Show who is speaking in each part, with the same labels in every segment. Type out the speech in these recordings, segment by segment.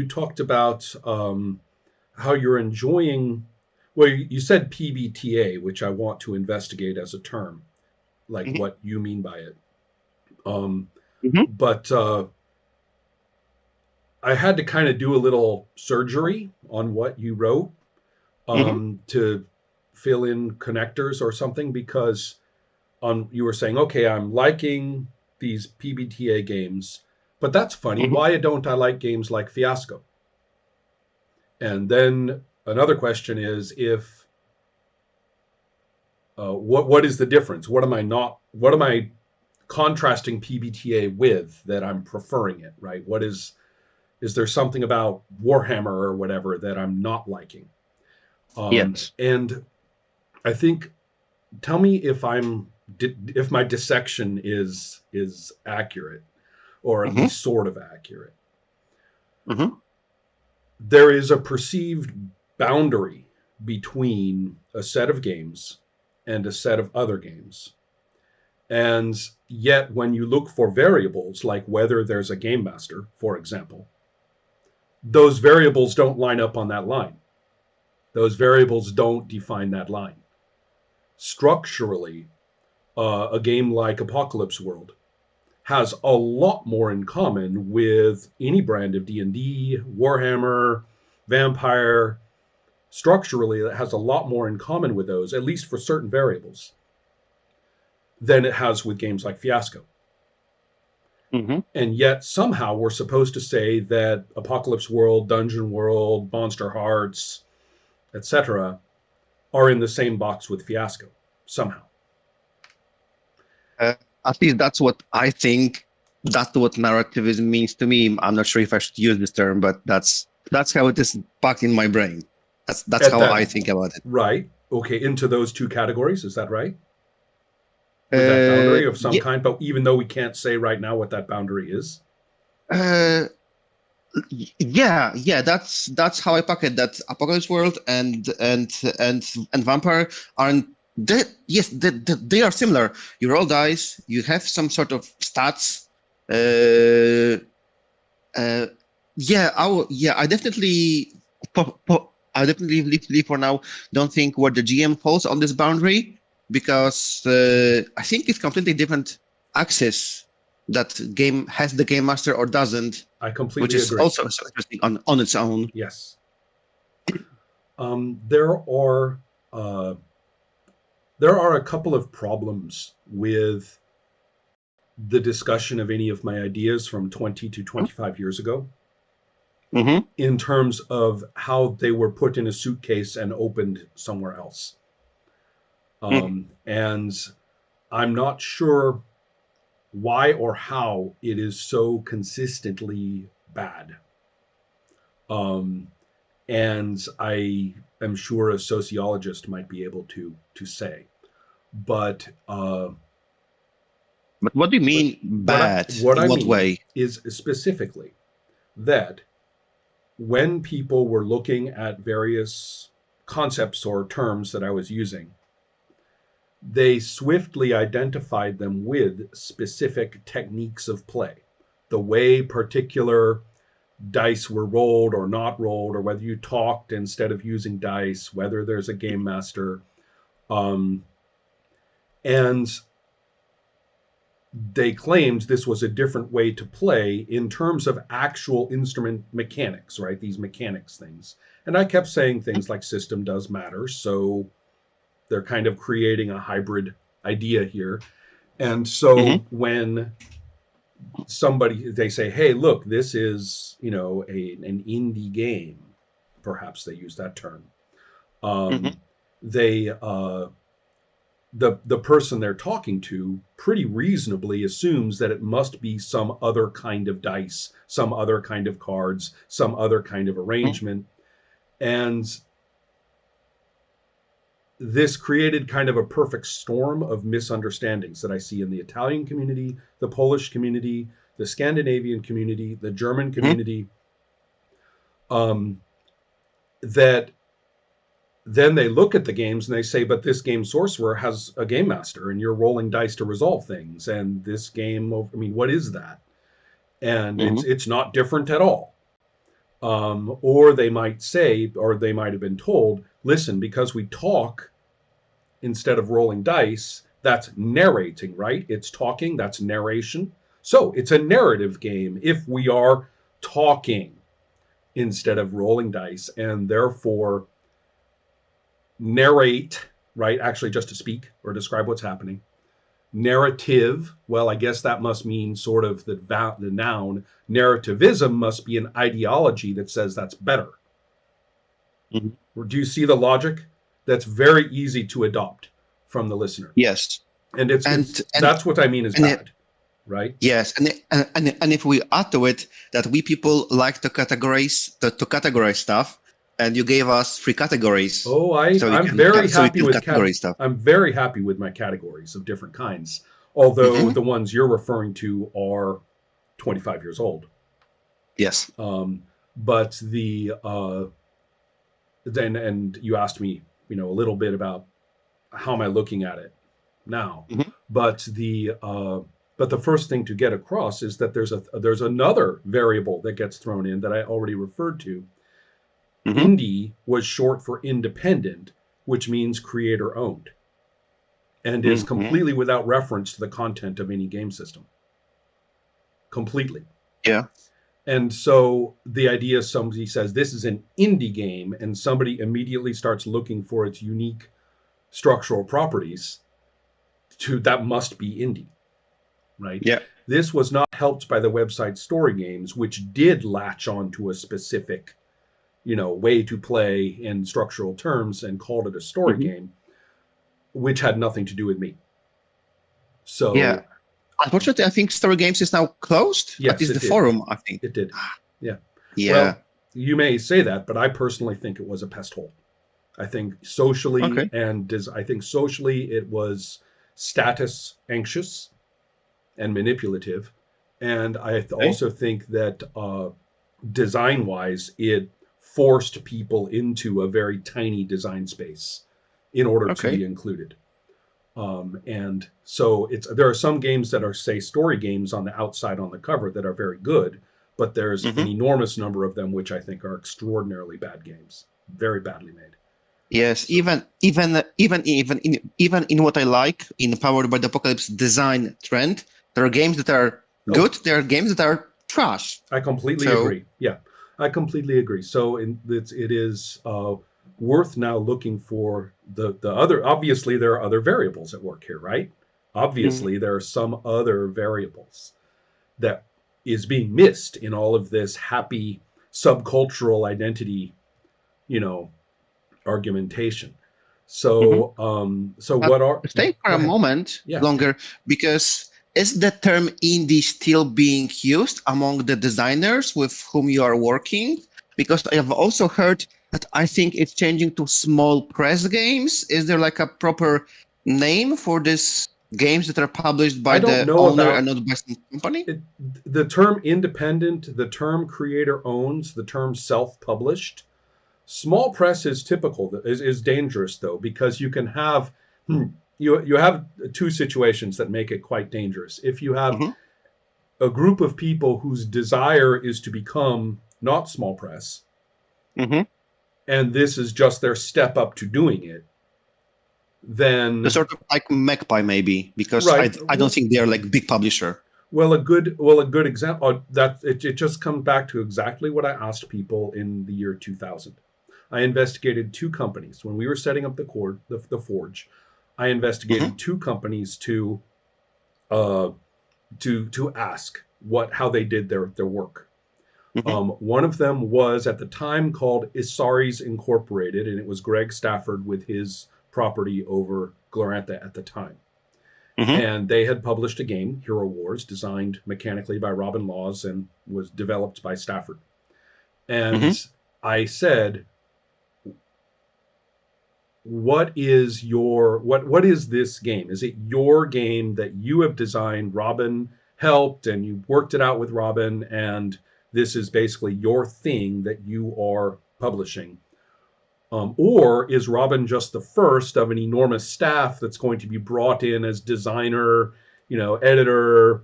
Speaker 1: talked about how you're enjoying. Well, you said PbtA, which I want to investigate as a term, like
Speaker 2: Hmm.
Speaker 1: what you mean by it. Um,
Speaker 2: Hmm.
Speaker 1: but I had to kind of do a little surgery on what you wrote
Speaker 2: Hmm.
Speaker 1: to fill in connectors or something because on you were saying, okay, I'm liking these PbtA games, but that's funny.
Speaker 2: Hmm.
Speaker 1: Why don't I like games like Fiasco? And then another question is if what is the difference? What am I not? What am I contrasting PbtA with that I'm preferring it? Right? What is there something about Warhammer or whatever that I'm not liking?
Speaker 2: Yes.
Speaker 1: And I think tell me if my dissection is accurate or at
Speaker 2: Hmm.
Speaker 1: least sort of accurate.
Speaker 2: Hmm.
Speaker 1: There is a perceived boundary between a set of games and a set of other games. And yet, when you look for variables like whether there's a game master, for example, those variables don't line up on that line. Those variables don't define that line. Structurally, a game like Apocalypse World has a lot more in common with any brand of D&D, Warhammer, Vampire. Structurally, it has a lot more in common with those, at least for certain variables, than it has with games like Fiasco.
Speaker 2: Hmm.
Speaker 1: And yet, somehow, we're supposed to say that Apocalypse World, Dungeon World, Monster Hearts, etc., are in the same box with Fiasco, somehow.
Speaker 2: Uh, at least that's what I think. That's what narrativism means to me. I'm not sure if I should use this term, but that's how it is back in my brain. That's
Speaker 1: At
Speaker 2: how
Speaker 1: that,
Speaker 2: I think about it.
Speaker 1: right? Okay, into those two categories, is that right? With that boundary of some
Speaker 2: Yeah,
Speaker 1: kind, but even though we can't say right now what that boundary is.
Speaker 2: uh, yeah. That's how I pack it. That Apocalypse World and Vampire aren't. Yes, they are similar. You roll dice. You have some sort of stats. Uh, Uh, yeah, I definitely, I definitely leave for now. Don't think where the GM falls on this boundary because I think it's completely different access that game has the game master or doesn't,
Speaker 1: I
Speaker 2: which
Speaker 1: completely
Speaker 2: is
Speaker 1: agree.
Speaker 2: also so interesting on its own.
Speaker 1: Yes. There are uh, there are a couple of problems with the discussion of any of my ideas from 20 to 25 years ago
Speaker 2: Mm-hmm.
Speaker 1: in terms of how they were put in a suitcase and opened somewhere else. And I'm not sure why or how it is so consistently bad. Um, and I am sure a sociologist might be able to say. But
Speaker 2: But what do you
Speaker 1: but
Speaker 2: mean
Speaker 1: what I
Speaker 2: bad?
Speaker 1: what
Speaker 2: In
Speaker 1: I
Speaker 2: what
Speaker 1: mean
Speaker 2: way?
Speaker 1: is specifically that when people were looking at various concepts or terms that I was using, they swiftly identified them with specific techniques of play. The way particular dice were rolled or not rolled, or whether you talked instead of using dice, whether there's a game master. Um, and they claimed this was a different way to play in terms of actual instrument mechanics, right? These mechanics things. And I kept saying things like system does matter. So they're kind of creating a hybrid idea here. And
Speaker 2: Mm-hmm.
Speaker 1: so when somebody they say, hey, look, this is, an indie game, perhaps they use that term.
Speaker 2: Mm-hmm.
Speaker 1: Um, they the person they're talking to pretty reasonably assumes that it must be some other kind of dice, some other kind of cards, some other kind of arrangement. And this created kind of a perfect storm of misunderstandings that I see in the Italian community, the Polish community, the Scandinavian community, the German
Speaker 2: Mm-hmm.
Speaker 1: community, um, that then they look at the games and they say, but this game Sorcerer has a game master and you're rolling dice to resolve things. And this game, I mean, what is that? And it's
Speaker 2: Mm-hmm.
Speaker 1: it's not different at all. Or they might say, or they might have been told, listen, because we talk instead of rolling dice, that's narrating, right? It's talking, that's narration. So it's a narrative game if we are talking instead of rolling dice, and therefore narrate, right? Actually, just to speak or describe what's happening. Narrative, well, I guess that must mean sort of the noun. Narrativism must be an ideology that says that's better.
Speaker 2: Mhm.
Speaker 1: Do you see the logic? That's very easy to adopt from the listener,
Speaker 2: Yes.
Speaker 1: and it's
Speaker 2: And
Speaker 1: that's what I mean is
Speaker 2: and it,
Speaker 1: bad, right?
Speaker 2: yes, and if we add to it that we people like to categorize stuff, and you gave us three categories,
Speaker 1: Oh, I
Speaker 2: so we
Speaker 1: I'm
Speaker 2: can
Speaker 1: very
Speaker 2: so we
Speaker 1: happy
Speaker 2: can
Speaker 1: with
Speaker 2: categorize stuff.
Speaker 1: I'm very happy with my categories of different kinds. Although
Speaker 2: Hmm.
Speaker 1: the ones you're referring to are 25 years old.
Speaker 2: Yes.
Speaker 1: But then and you asked me, a little bit about how am I looking at it now.
Speaker 2: Hmm.
Speaker 1: But the first thing to get across is that there's another variable that gets thrown in that I already referred to.
Speaker 2: Hmm.
Speaker 1: Indie was short for independent, which means creator owned, and is
Speaker 2: Hmm.
Speaker 1: completely without reference to the content of any game system. Completely.
Speaker 2: Yeah.
Speaker 1: And so the idea somebody says this is an indie game, and somebody immediately starts looking for its unique structural properties, to that must be indie, right?
Speaker 2: Yeah.
Speaker 1: This was not helped by the website Story Games, which did latch onto a specific, way to play in structural terms and called it a story
Speaker 2: Hmm.
Speaker 1: game, which had nothing to do with me.
Speaker 2: Yeah.
Speaker 1: So
Speaker 2: Unfortunately, I think Story Games is now closed. At
Speaker 1: yes,
Speaker 2: least
Speaker 1: it
Speaker 2: the
Speaker 1: did.
Speaker 2: forum, I think.
Speaker 1: It did. Yeah.
Speaker 2: Yeah.
Speaker 1: Well, you may say that, but I personally think it was a pest hole. I think socially
Speaker 2: Okay.
Speaker 1: I think socially it was status anxious and manipulative, and I
Speaker 2: Okay.
Speaker 1: also think that design wise it forced people into a very tiny design space in order to
Speaker 2: Okay.
Speaker 1: be included. And so there are some games that are say story games on the outside on the cover that are very good, but there's an
Speaker 2: Hmm.
Speaker 1: enormous number of them which I think are extraordinarily bad games, very badly made.
Speaker 2: Yes,
Speaker 1: So
Speaker 2: even in what I like in Powered by the Apocalypse design trend, there are games that are
Speaker 1: oh,
Speaker 2: good. There are games that are trash.
Speaker 1: I completely
Speaker 2: So,
Speaker 1: agree. Yeah, I completely agree. So it is worth now looking for the other. Obviously, there are other variables at work here, right?
Speaker 2: mhm.
Speaker 1: Obviously, there are some other variables that is being missed in all of this happy subcultural identity, you know, argumentation.
Speaker 2: Mhm.
Speaker 1: So
Speaker 2: But
Speaker 1: what are?
Speaker 2: stay for
Speaker 1: Go
Speaker 2: a
Speaker 1: ahead.
Speaker 2: moment
Speaker 1: Yeah.
Speaker 2: longer, because is the term indie still being used among the designers with whom you are working? Because I have also heard that I think it's changing to small press games. Is there like a proper name for these games that are published by
Speaker 1: I don't
Speaker 2: the
Speaker 1: know
Speaker 2: owner and
Speaker 1: about
Speaker 2: not by some company?
Speaker 1: it, the term independent, the term creator owns, the term self published. Small press is typical, is dangerous though, because you can have you have two situations that make it quite dangerous. If you have
Speaker 2: Hmm.
Speaker 1: a group of people whose desire is to become not small press,
Speaker 2: Hmm.
Speaker 1: and this is just their step up to doing it,
Speaker 2: The
Speaker 1: then
Speaker 2: sort of like Magpie maybe, because
Speaker 1: right.
Speaker 2: I don't think they are like big publisher.
Speaker 1: Well, a good example that it just comes back to exactly what I asked people in the year 2000. I investigated two companies when we were setting up the forge. I
Speaker 2: Hmm.
Speaker 1: investigated two companies uh, to ask how they did their work.
Speaker 2: Hmm.
Speaker 1: One of them was at the time called Isaris Incorporated, and it was Greg Stafford with his property over Glorantha at the time.
Speaker 2: Hmm.
Speaker 1: And they had published a game, Hero Wars, designed mechanically by Robin Laws and was developed by Stafford. And
Speaker 2: Hmm.
Speaker 1: I said, what is this game? Is it your game that you have designed? Robin helped and you worked it out with Robin, and this is basically your thing that you are publishing. Or is Robin just the first of an enormous staff that's going to be brought in as designer, editor,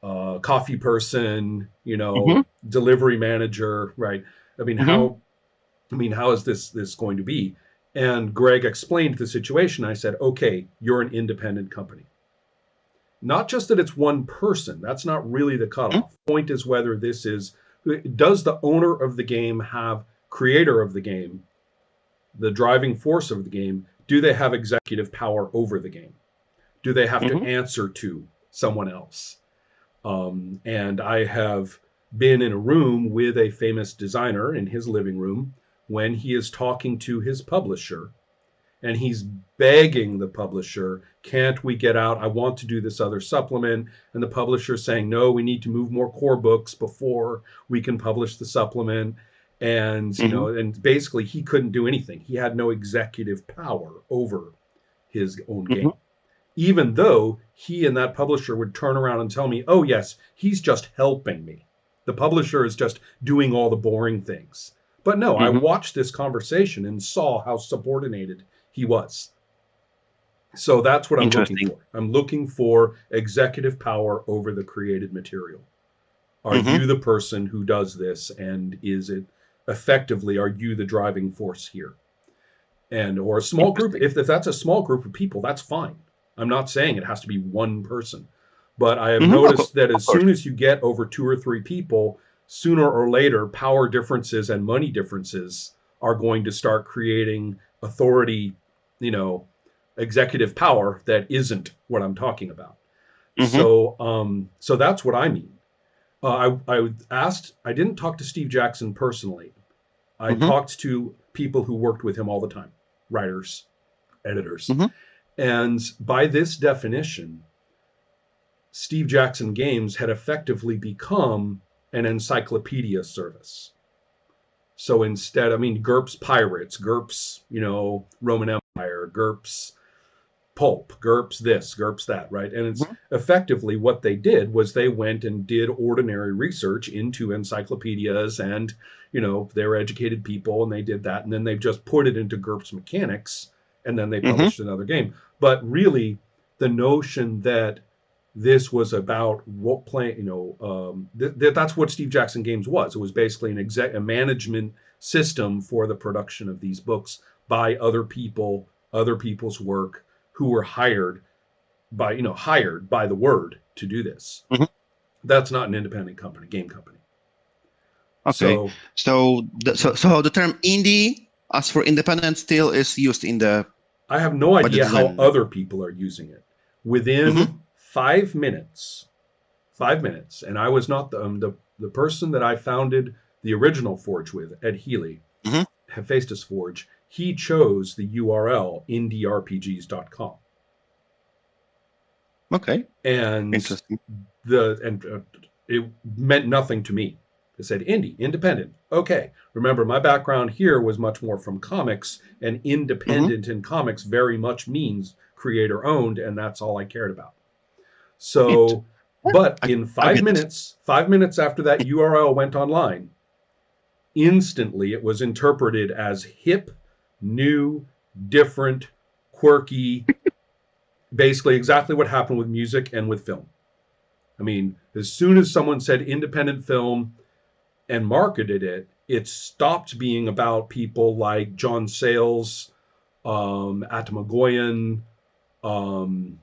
Speaker 1: coffee person,
Speaker 2: Hmm.
Speaker 1: delivery manager, right? I mean,
Speaker 2: Mm-hmm.
Speaker 1: how is this going to be? And Greg explained the situation. I said, okay, you're an independent company. Not just that it's one person. That's not really the cutoff. The point is whether this is, does the owner of the game have, creator of the game, the driving force of the game, do they have executive power over the game? Do they have to
Speaker 2: Mm-hmm.
Speaker 1: answer to someone else? And I have been in a room with a famous designer in his living room when he is talking to his publisher and he's begging the publisher, can't we get out? I want to do this other supplement. And the publisher saying, no, we need to move more core books before we can publish the supplement. And,
Speaker 2: Mm-hmm.
Speaker 1: and basically he couldn't do anything. He had no executive power over his own
Speaker 2: Mm-hmm.
Speaker 1: game, even though he and that publisher would turn around and tell me, oh, yes, he's just helping me. The publisher is just doing all the boring things. But no, I
Speaker 2: Mm-hmm.
Speaker 1: watched this conversation and saw how subordinated he was. So that's what I'm looking
Speaker 2: Interesting.
Speaker 1: for. I'm looking for executive power over the created material. Are
Speaker 2: Mm-hmm.
Speaker 1: you the person who does this? And is it effectively, are you the driving force here? And or a small group,
Speaker 2: Interesting.
Speaker 1: if that's a small group of people, that's fine. I'm not saying it has to be one person, but I have
Speaker 2: Mm-hmm.
Speaker 1: noticed that
Speaker 2: Of
Speaker 1: as
Speaker 2: course.
Speaker 1: soon as you get over two or three people, sooner or later power differences and money differences are going to start creating authority, you know executive power that isn't what I'm talking about.
Speaker 2: Mm-hmm.
Speaker 1: So that's what I mean. I didn't talk to Steve Jackson personally. I
Speaker 2: Mm-hmm.
Speaker 1: talked to people who worked with him all the time, writers, editors.
Speaker 2: Mm-hmm.
Speaker 1: And by this definition, Steve Jackson Games had effectively become an encyclopedia service. So instead, I mean, GURPS Pirates, GURPS, Roman Empire, GURPS Pulp, GURPS this, GURPS that, right? And it's
Speaker 2: Mm-hmm.
Speaker 1: effectively what they did was they went and did ordinary research into encyclopedias and, they're educated people and they did that. And then they just put it into GURPS mechanics and then they
Speaker 2: Mm-hmm.
Speaker 1: published another game. But really, the notion that this was about what playing, that's what Steve Jackson Games was. It was basically a management system for the production of these books by other people, other people's work, who were hired by the word to do this.
Speaker 2: Mm-hmm.
Speaker 1: That's not an independent company, game company.
Speaker 2: Okay.
Speaker 1: So
Speaker 2: So the term indie, as for independent, still is used in the
Speaker 1: I have no
Speaker 2: by the
Speaker 1: idea how
Speaker 2: designer.
Speaker 1: other people are using it.
Speaker 2: Mm-hmm.
Speaker 1: Within 5 minutes, 5 minutes, and I was not the person that I founded the original Forge with, Ed Healy,
Speaker 2: Mm-hmm.
Speaker 1: Hephaestus Forge. He chose the URL indierpgs.com,
Speaker 2: Okay.
Speaker 1: and
Speaker 2: Interesting.
Speaker 1: it meant nothing to me. It said indie, independent. Okay. Remember, my background here was much more from comics, and
Speaker 2: Mm-hmm.
Speaker 1: independent in comics very much means creator owned, and that's all I cared about.
Speaker 2: It.
Speaker 1: So, but
Speaker 2: I
Speaker 1: in
Speaker 2: I
Speaker 1: five
Speaker 2: get it.
Speaker 1: minutes, 5 minutes after that URL went online, instantly it was interpreted as hip, new, different, quirky, basically exactly what happened with music and with film. I mean, as soon as someone said independent film and marketed it, it stopped being about people like John Sayles, Atamagoyan, um,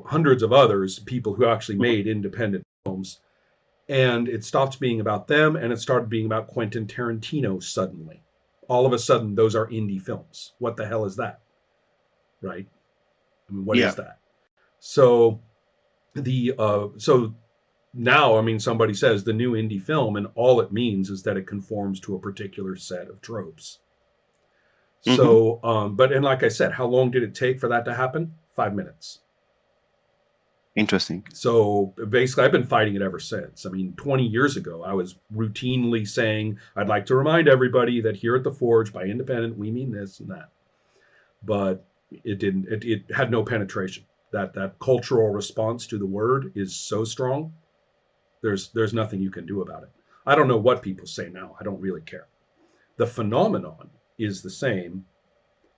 Speaker 1: hundreds of others, people who actually
Speaker 2: Mm-hmm.
Speaker 1: made independent films. And it stopped being about them and it started being about Quentin Tarantino suddenly. All of a sudden, those are indie films. What the hell is that? Right? I mean, what
Speaker 2: Yeah.
Speaker 1: is that? So so now, I mean, somebody says the new indie film, and all it means is that it conforms to a particular set of tropes.
Speaker 2: Mm-hmm.
Speaker 1: So, and like I said, how long did it take for that to happen? 5 minutes.
Speaker 2: Interesting.
Speaker 1: So basically, I've been fighting it ever since. I mean, 20 years ago, I was routinely saying, I'd like to remind everybody that here at the Forge, by independent, we mean this and that. But it didn't, it had no penetration. That cultural response to the word is so strong. There's nothing you can do about it. I don't know what people say now. I don't really care. The phenomenon is the same.